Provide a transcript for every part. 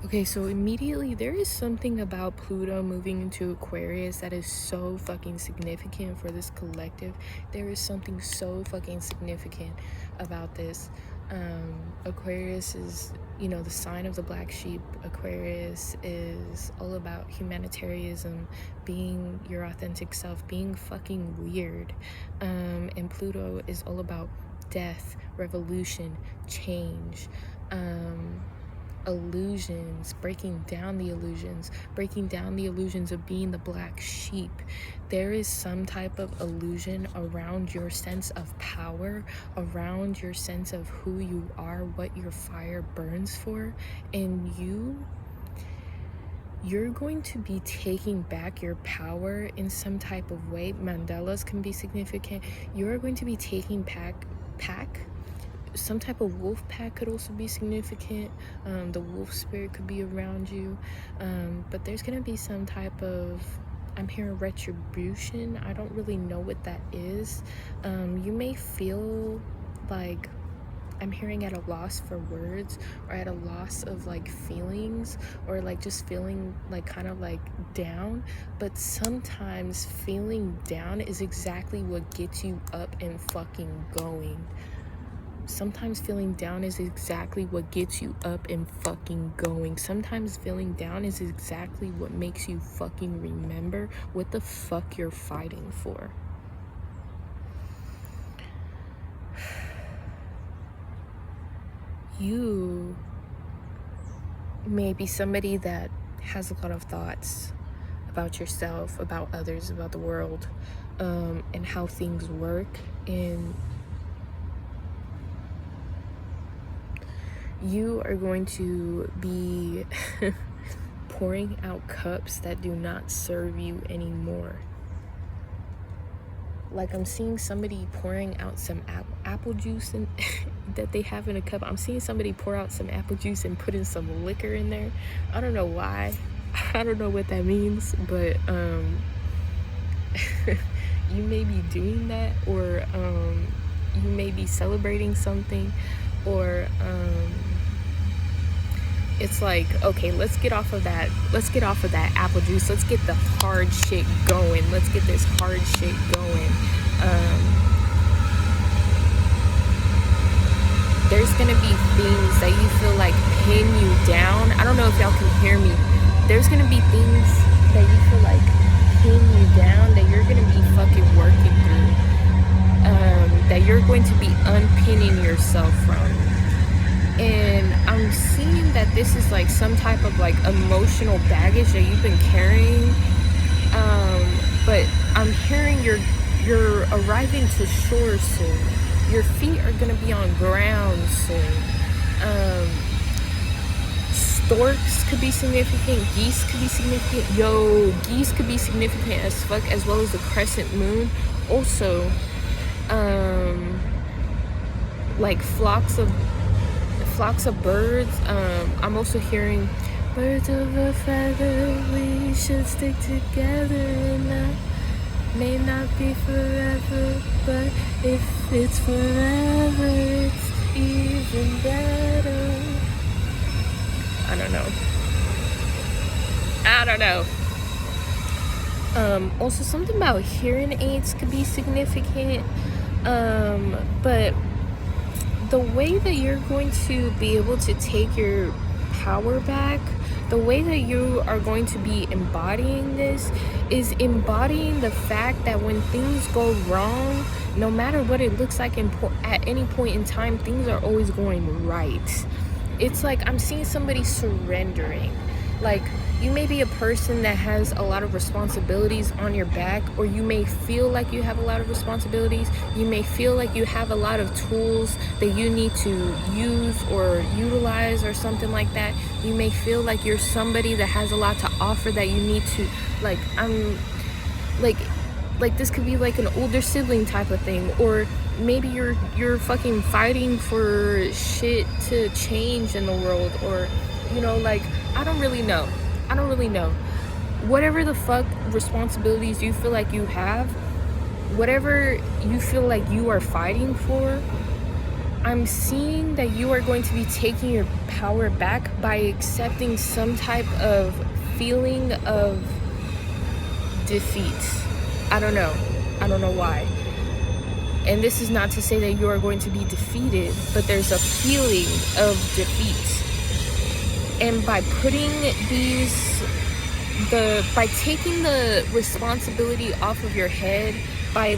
Okay, so immediately there is something about Pluto moving into Aquarius that is so fucking significant for this collective. There is something so fucking significant about this. Aquarius is, the sign of the black sheep. Aquarius is all about humanitarianism, being your authentic self, being fucking weird. And Pluto is all about death, revolution, change. Illusions, breaking down the illusions of being the black sheep. There is some type of illusion around your sense of power, around your sense of who you are, what your fire burns for, and you're going to be taking back your power in some type of way. Mandalas can be significant. You're going to be taking back some type of wolf pack could also be significant. The wolf spirit could be around you, but there's gonna be some type of, I'm hearing retribution. I don't really know what that is. You may feel like, I'm hearing at a loss for words, or at a loss of like feelings, or like just feeling like kind of like down. But sometimes feeling down is exactly what gets you up and fucking going. Sometimes feeling down is exactly what gets you up and fucking going. Sometimes feeling down is exactly what makes you fucking remember what the fuck you're fighting for. You may be somebody that has a lot of thoughts about yourself, about others, about the world, and how things work. And you are going to be pouring out cups that do not serve you anymore. Like, I'm seeing somebody pouring out some apple juice and that they have in a cup. I'm seeing somebody pour out some apple juice and put in some liquor in there. I don't know why. I don't know what that means, but you may be doing that, or you may be celebrating something, or it's like, okay, let's get off of that apple juice. Let's get the hard shit going. Let's get this hard shit going. There's gonna be things that you feel like pin you down. I don't know if y'all can hear me. There's gonna be things that you feel like pin you down, that you're gonna be fucking working through, that you're going to be unpinning yourself from. And I'm seeing that this is like some type of like emotional baggage that you've been carrying, but I'm hearing you're arriving to shore soon. Your feet are gonna be on ground soon. Storks could be significant. Geese could be significant. Geese could be significant as fuck, as well as the crescent moon. Also, like flocks of birds. I'm also hearing birds of a feather, we should stick together, and that may not be forever, but if it's forever, it's even better. I don't know. Also something about hearing aids could be significant, but the way that you're going to be able to take your power back, the way that you are going to be embodying this, is embodying the fact that when things go wrong, no matter what it looks like at any point in time, things are always going right. It's like I'm seeing somebody surrendering. Like, you may be a person that has a lot of responsibilities on your back, or you may feel like you have a lot of responsibilities. You may feel like you have a lot of tools that you need to use or utilize or something like that. You may feel like you're somebody that has a lot to offer that you need to, like, like this could be like an older sibling type of thing, or maybe you're fucking fighting for shit to change in the world, or like, I don't really know. Whatever the fuck responsibilities you feel like you have, whatever you feel like you are fighting for, I'm seeing that you are going to be taking your power back by accepting some type of feeling of defeat. I don't know. I don't know why. And this is not to say that you are going to be defeated, but there's a feeling of defeat. And by putting by taking the responsibility off of your head, by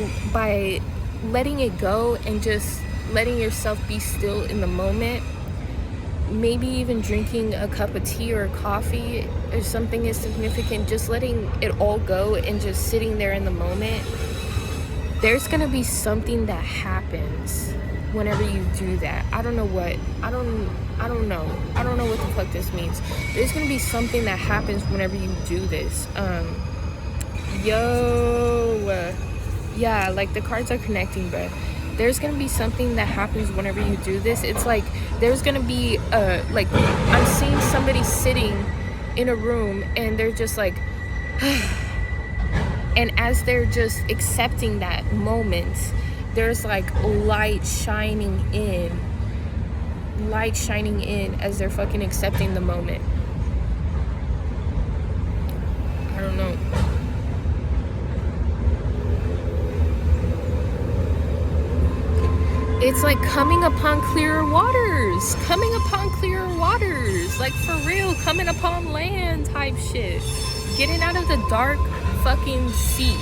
letting it go and just letting yourself be still in the moment, maybe even drinking a cup of tea or coffee or something is significant, just letting it all go and just sitting there in the moment, there's gonna be something that happens whenever you do that. I don't know what. I don't know. I don't know what the fuck this means. There's gonna be something that happens whenever you do this. Yeah, like the cards are connecting, but there's gonna be something that happens whenever you do this. It's like there's gonna be like I'm seeing somebody sitting in a room and they're just like and as they're just accepting that moment, there's like light shining in as they're fucking accepting the moment. I don't know. It's like coming upon clearer waters. Like for real, coming upon land type shit. Getting out of the dark fucking sea.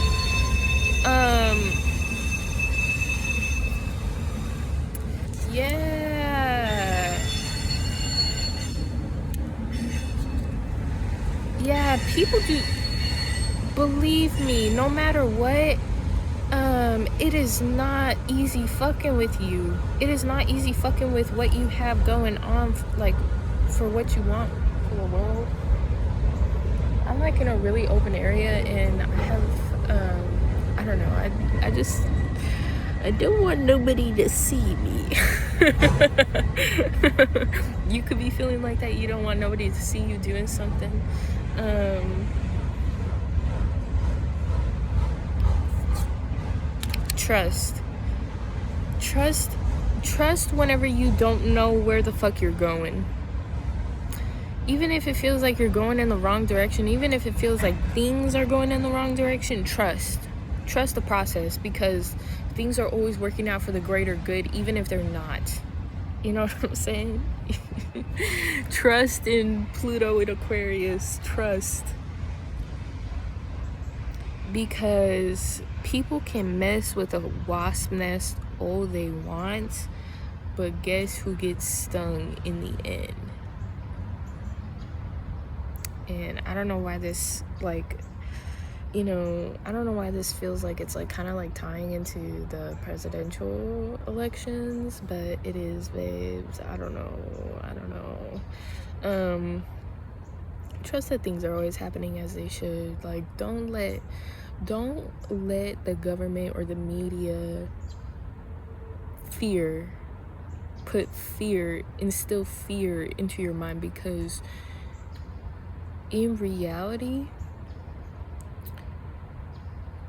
Yeah, people do, believe me, no matter what, it is not easy fucking with you. It is not easy fucking with what you have going on, like, for what you want for the world. I'm like in a really open area and I have, I don't know, I don't want nobody to see me. You could be feeling like that. You don't want nobody to see you doing something. Trust whenever you don't know where the fuck you're going. Even if it feels like you're going in the wrong direction, even if it feels like things are going in the wrong direction, trust the process, because things are always working out for the greater good, even if they're not. You know what I'm saying? Trust in Pluto and Aquarius. Trust. Because people can mess with a wasp nest all they want, but guess who gets stung in the end? And I don't know why this, like, I don't know why this feels like it's like kind of like tying into the presidential elections, but it is, babes. I don't know. Trust that things are always happening as they should. Like, don't let the government or the media instill fear into your mind, because in reality,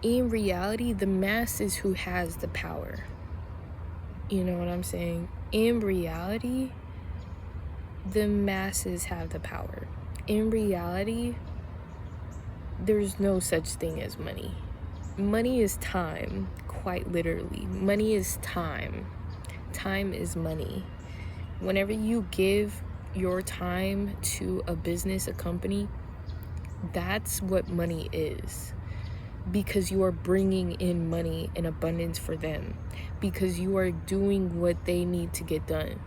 the mass is who has the power. You know what I'm saying? In reality, the masses have the power. In reality, there's no such thing as money. Money is time, quite literally. Money is time. Time is money. Whenever you give your time to a business, a company, that's what money is. Because you are bringing in money in abundance for them. Because you are doing what they need to get done.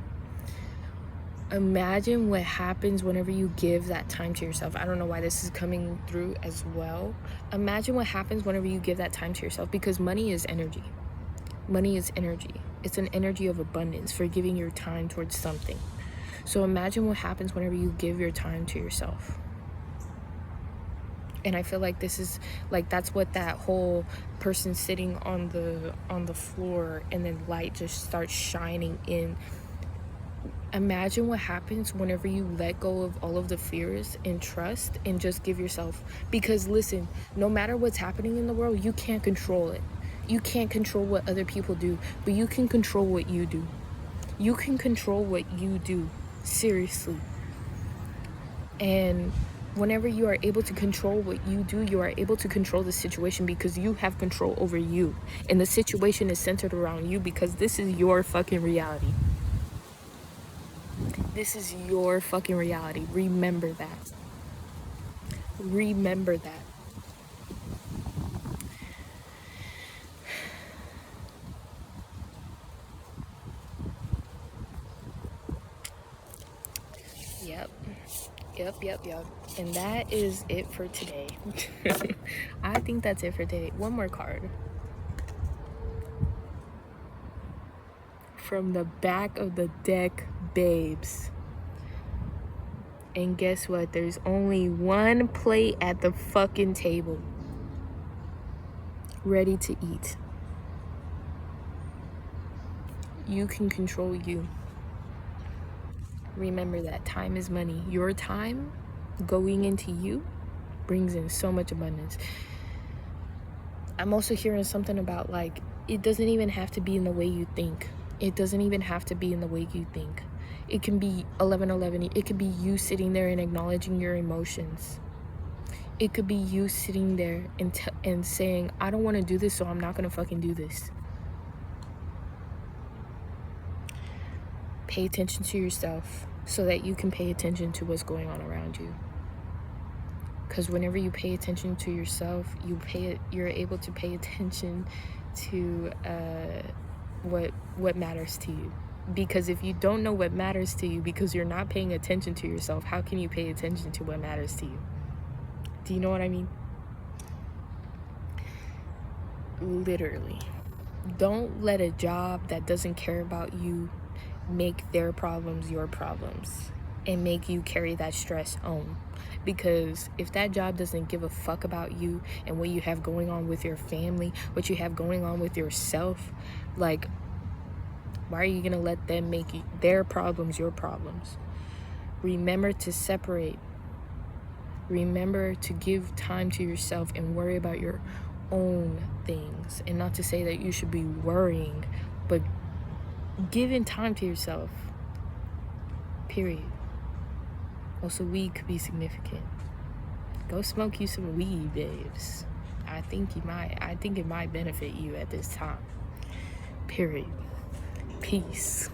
Imagine what happens whenever you give that time to yourself. I don't know why this is coming through as well. Imagine what happens whenever you give that time to yourself, because money is energy. Money is energy. It's an energy of abundance for giving your time towards something. So imagine what happens whenever you give your time to yourself. And I feel like this is like, that's what that whole person sitting on the floor and then light just starts shining in. Imagine what happens whenever you let go of all of the fears and trust and just give yourself. Because listen, no matter what's happening in the world, you can't control it. You can't control what other people do, but you can control what you do. You can control what you do. Seriously. And whenever you are able to control what you do, you are able to control the situation because you have control over you. And the situation is centered around you because this is your fucking reality. This is your fucking reality. Remember that. Remember that. Yep. Yep. And that is it for today. I think that's it for today. One more card. From the back of the deck, babes. And guess what? There's only one plate at the fucking table. Ready to eat. You can control you. Remember that time is money. Your time going into you brings in so much abundance. I'm also hearing something about like, it doesn't even have to be in the way you think. It doesn't even have to be in the way you think. It can be 11:11. It could be you sitting there and acknowledging your emotions. It could be you sitting there and saying, I don't want to do this, so I'm not going to fucking do this. Pay attention to yourself so that you can pay attention to what's going on around you. Because whenever you pay attention to yourself, you're able to pay attention to what matters to you. Because if you don't know what matters to you because you're not paying attention to yourself, how can you pay attention to what matters to you? Do you know what I mean? Literally. Don't let a job that doesn't care about you make their problems your problems and make you carry that stress home. Because if that job doesn't give a fuck about you and what you have going on with your family, what you have going on with yourself, like, why are you gonna let them make their problems your problems? Remember to separate. Remember to give time to yourself and worry about your own things. And not to say that you should be worrying, but giving time to yourself. Period. Also, weed could be significant. Go smoke you some weed, babes. I think it might benefit you at this time. Period. Peace.